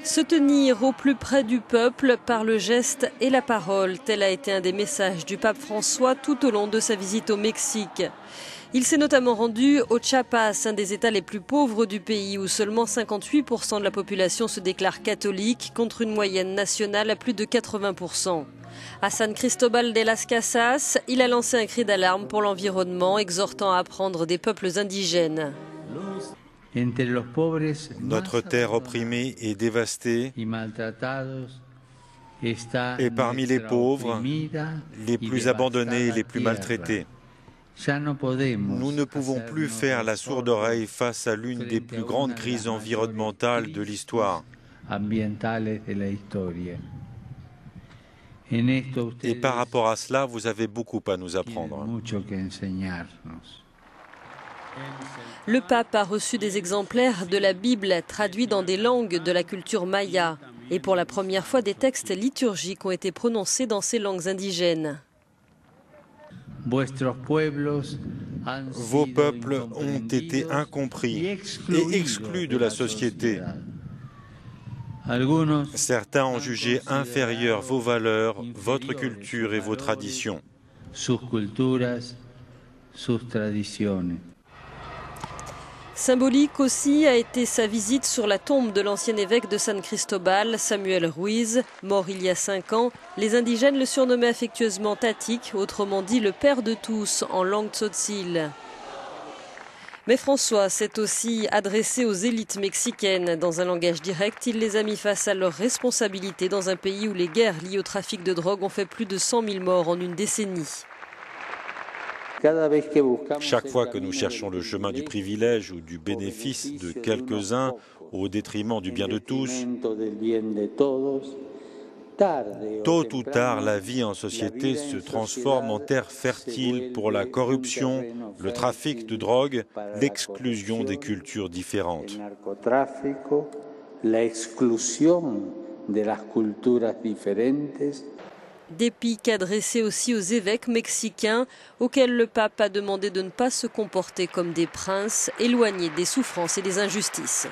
Se tenir au plus près du peuple par le geste et la parole, tel a été un des messages du pape François tout au long de sa visite au Mexique. Il s'est notamment rendu au Chiapas, un des États les plus pauvres du pays, où seulement 58% de la population se déclare catholique, contre une moyenne nationale à plus de 80%. À San Cristóbal de las Casas, il a lancé un cri d'alarme pour l'environnement, exhortant à apprendre des peuples indigènes. Notre terre opprimée et dévastée, et parmi les pauvres, les plus abandonnés et les plus maltraités. Nous ne pouvons plus faire la sourde oreille face à l'une des plus grandes crises environnementales de l'histoire. Et par rapport à cela, vous avez beaucoup à nous apprendre. Le pape a reçu des exemplaires de la Bible traduits dans des langues de la culture maya. Et pour la première fois, des textes liturgiques ont été prononcés dans ces langues indigènes. Vos peuples ont été incompris et exclus de la société. Certains ont jugé inférieures vos valeurs, votre culture et vos traditions. Symbolique aussi a été sa visite sur la tombe de l'ancien évêque de San Cristóbal, Samuel Ruiz, mort il y a 5 ans. Les indigènes le surnommaient affectueusement Tatik, autrement dit le père de tous en langue tzotzil. Mais François s'est aussi adressé aux élites mexicaines. Dans un langage direct, il les a mis face à leurs responsabilités dans un pays où les guerres liées au trafic de drogue ont fait plus de 100 000 morts en une décennie. Chaque fois que nous cherchons le chemin du privilège ou du bénéfice de quelques-uns au détriment du bien de tous, tôt ou tard, la vie en société se transforme en terre fertile pour la corruption, le trafic de drogue, l'exclusion des cultures différentes. Des piques adressées aussi aux évêques mexicains, auxquels le pape a demandé de ne pas se comporter comme des princes, éloignés des souffrances et des injustices.